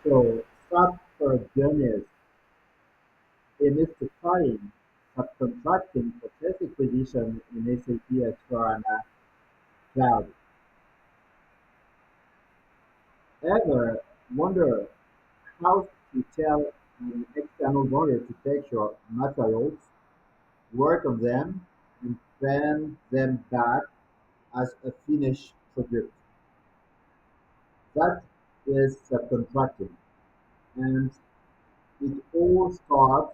So, SAP Dummies Demystifying Subcontracting Purchase Requisition in SAP S/4HANA Cloud. Ever wonder how to tell an external vendor to take your materials, work on them, and send them back as a finished product? That is subcontracting, and it all starts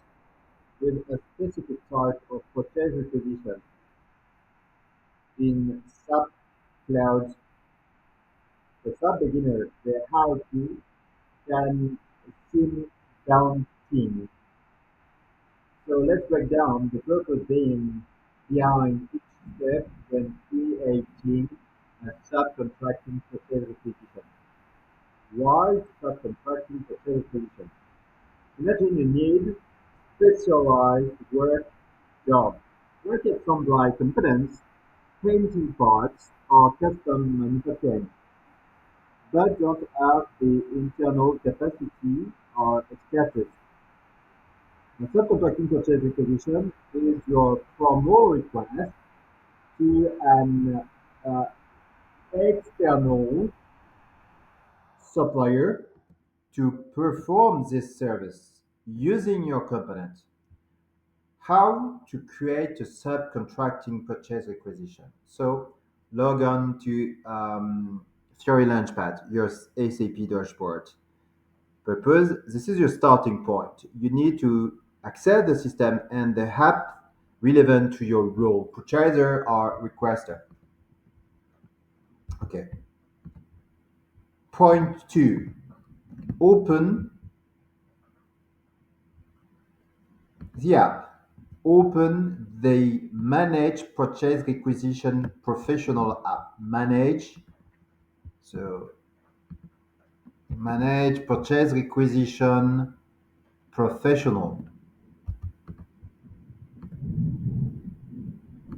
with a specific type of purchase requisition in SAP Cloud. For SAP beginner, the how-to can seem daunting. So let's break down the purpose behind each step when creating a subcontracting purchase requisition. Why subcontracting purchase requisition? Imagine you need specialized work job. Work at some like components, painting parts, or custom manufacturing, but don't have the internal capacity or expertise. The subcontracting purchase requisition is your formal request to an external supplier to perform this service using your component. How to create a subcontracting purchase requisition. So log on to Fiori Launchpad, your SAP dashboard. Purpose, this is your starting point. You need to access the system and the app relevant to your role, purchaser or requester. Okay. Point two, open the app. Open the Manage Purchase Requisition Professional app. So Manage Purchase Requisition Professional.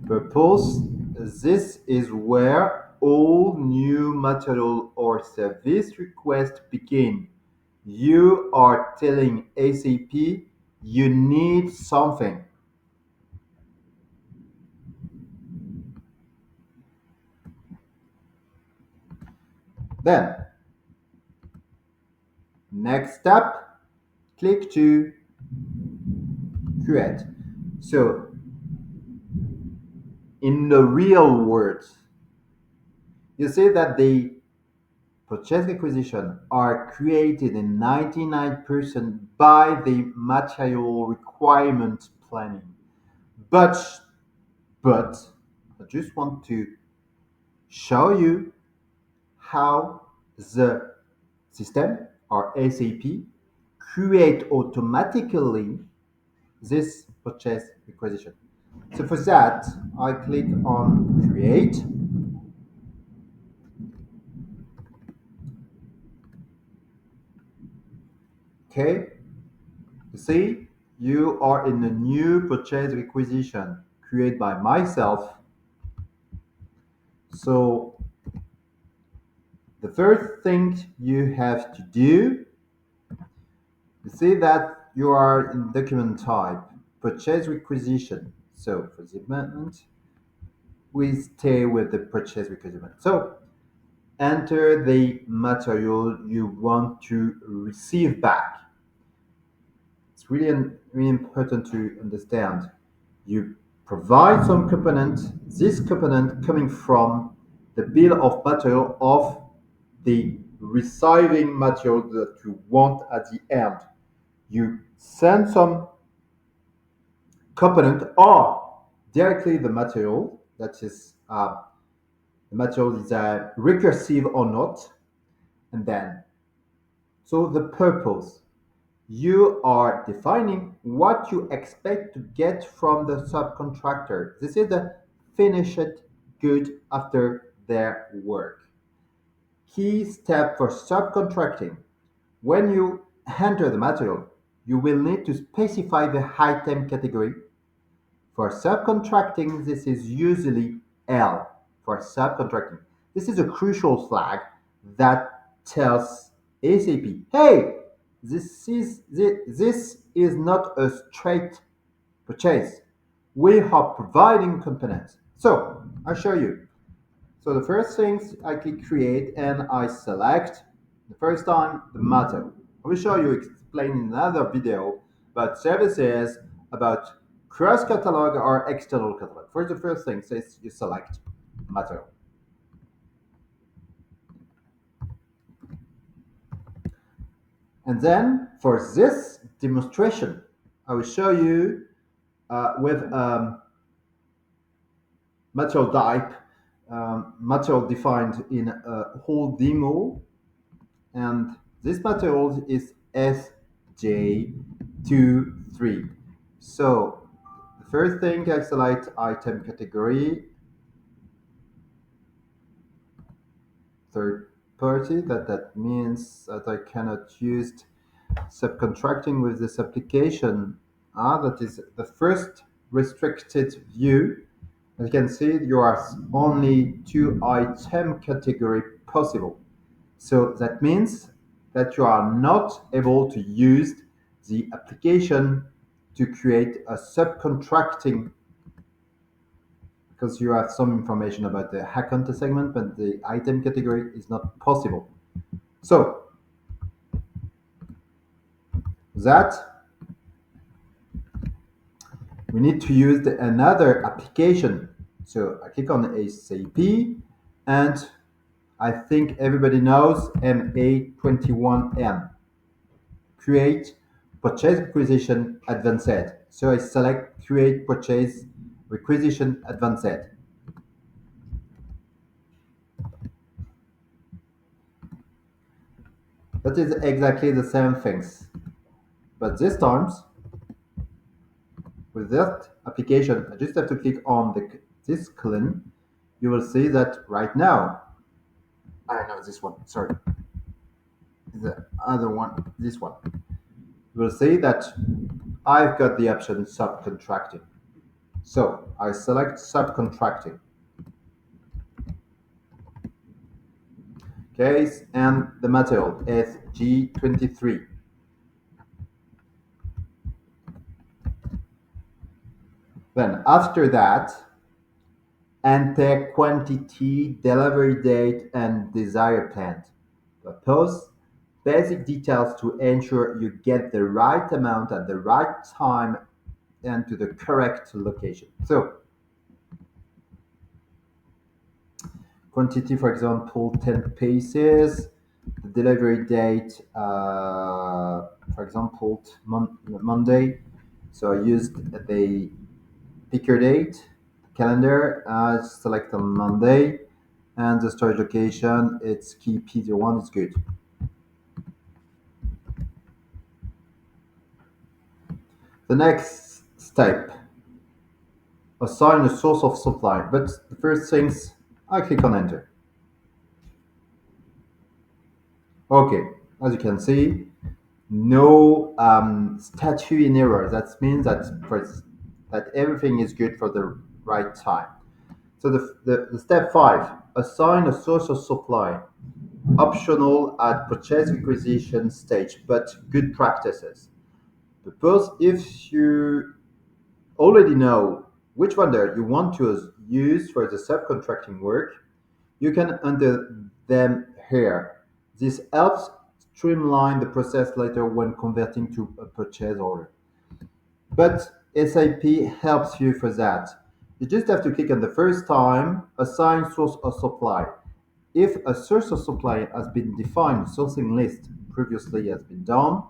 Purpose, this is where all new material or service requests begin. You are telling SAP you need something. Then, next step, click to create. So, in the real world, you see that the purchase requisition are created in 99% by the material requirement planning. But, but, I just want to show you how the system or SAP create automatically this purchase requisition. So for that, I click on create. Okay, you see, you are in a new purchase requisition created by myself. So the first thing you have to do, you see that you are in document type, purchase requisition. So for the moment, we stay with the purchase requisition. So enter the material you want to receive back. It's really important to understand. You provide some component, this component coming from the bill of material of the receiving material that you want at the end. You send some component or directly the material, that is the material is recursive or not, and then so the purpose, you are defining what you expect to get from the subcontractor. This is the finished good after their work. Key step for subcontracting. When you enter the material, you will need to specify the item category. For subcontracting, this is usually L for subcontracting. This is a crucial flag that tells SAP, hey, This is not a straight purchase. We are providing components. So I'll show you. So the first things I click create and I select the first time the matter. I will show you explain in another video about services, about cross catalog or external catalog. For the first thing, says you select material. And then for this demonstration, I will show you with material type, material defined in a whole demo, and this material is SJ23. So the first thing I select item category, third party, that means that I cannot use subcontracting with this application. That is the first restricted view. As you can see, you are only two item category possible. So that means that you are not able to use the application to create a subcontracting because you have some information about the account segment, but the item category is not possible. So that we need to use another application. So I click on SAP, and I think everybody knows MA21M. Create Purchase Requisition Advanced. So I select Create Purchase Requisition Advanced. That is exactly the same things. But this time, with that application, I just have to click on this column. You will see that right now, I know this one, sorry. The other one, this one. You will see that I've got the option subcontracting. So I select subcontracting. Case and the material is G23. Then after that, enter quantity, delivery date, and desired plant. Propose basic details to ensure you get the right amount at the right time and to the correct location. So quantity, for example, 10 pieces. The delivery date, for example, Monday. So I used the picker date, calendar, select on Monday, and the storage location, it's key P01, it's good. The next step, assign a source of supply. But the first things, I click on enter. Okay, as you can see, no statue in error. That means that everything is good for the right time. So the step 5, assign a source of supply. Optional at purchase requisition stage, but good practices. Because if you already know which vendor you want to use for the subcontracting work, you can enter them here. This helps streamline the process later when converting to a purchase order. But SAP helps you for that. You just have to click on the first time, assign source of supply. If a source of supply has been defined, sourcing list previously has been done,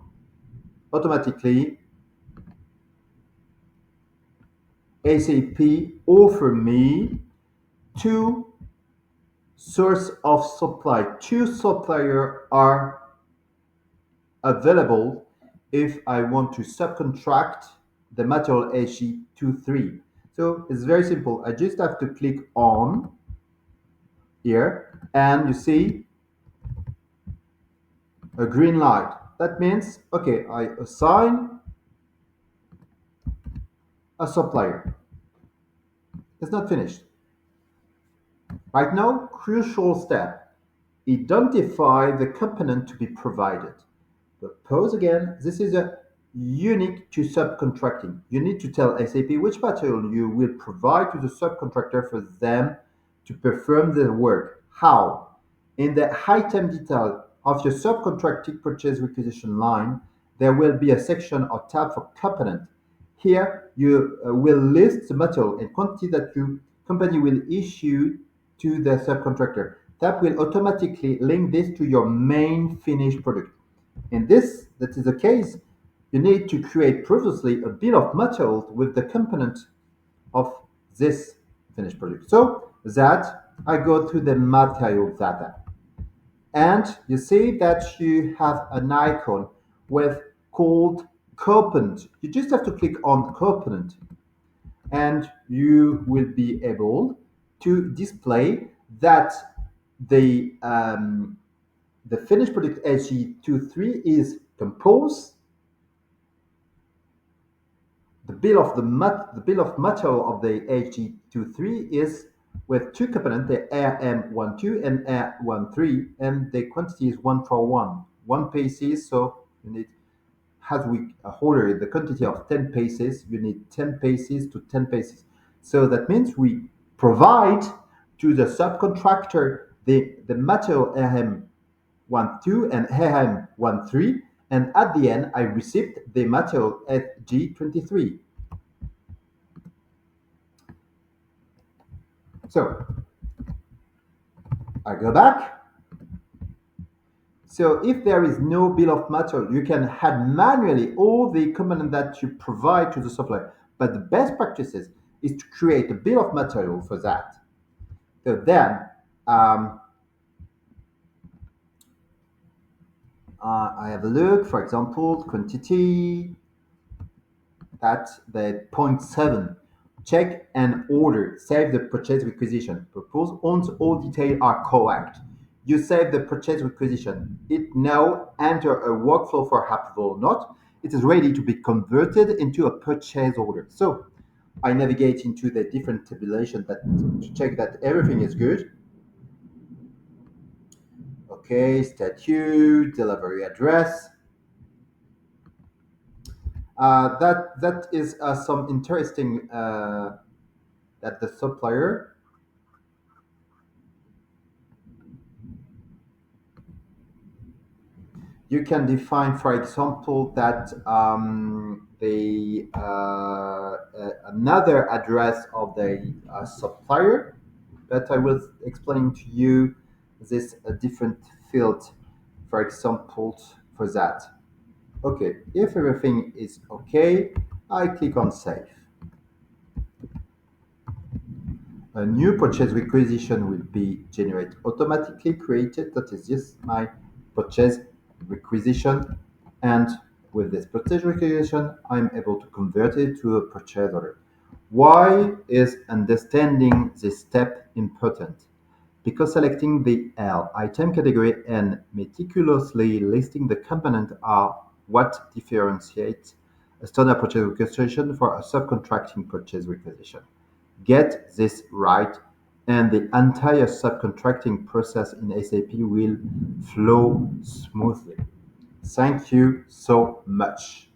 automatically SAP offer me two source of supply. Two suppliers are available if I want to subcontract the material SG23. So it's very simple. I just have to click on here and you see a green light. That means, okay, I assign a supplier. It's not finished. Right now, crucial step, identify the component to be provided. Pause again. This is a unique to subcontracting. You need to tell SAP which material you will provide to the subcontractor for them to perform the work. How? In the item detail of your subcontracting purchase requisition line, there will be a section or tab for component. Here, you will list the material and quantity that your company will issue to the subcontractor. Tab will automatically link this to your main finished product. In this, that is the case, you need to create previously a bill of materials with the component of this finished product. So that I go to the material data. And you see that you have an icon with called component. You just have to click on component and you will be able to display that the finished product SG23 is composed. The bill of material of the HG23 is with two components, the RM12 and R13, and the quantity is 1 for 1, 1 pieces. So you need, as we order the quantity of 10 pieces, you need 10 pieces to 10 pieces. So that means we provide to the subcontractor the material RM12 and RM13, and at the end I received the material FG23. So I go back. So if there is no bill of material, you can add manually all the components that you provide to the supplier. But the best practices is to create a bill of material for that. So then I have a look, for example, quantity, that's the point 7. Check and order. Save the purchase requisition. Propose once all details are correct. You save the purchase requisition. It now enter a workflow for approval or not. It is ready to be converted into a purchase order. So I navigate into the different tabulation to check that everything is good. Okay, statute, delivery address. That is some interesting that the supplier you can define, for example, that the another address of the supplier. But I will explain to you this different field, for example, for that. Okay, if everything is okay, I click on save. A new purchase requisition will be generated automatically created. That is just my purchase requisition. And with this purchase requisition, I'm able to convert it to a purchase order. Why is understanding this step important? Because selecting the L item category and meticulously listing the component are what differentiates a standard purchase requisition for a subcontracting purchase requisition. Get this right, and the entire subcontracting process in SAP will flow smoothly. Thank you so much.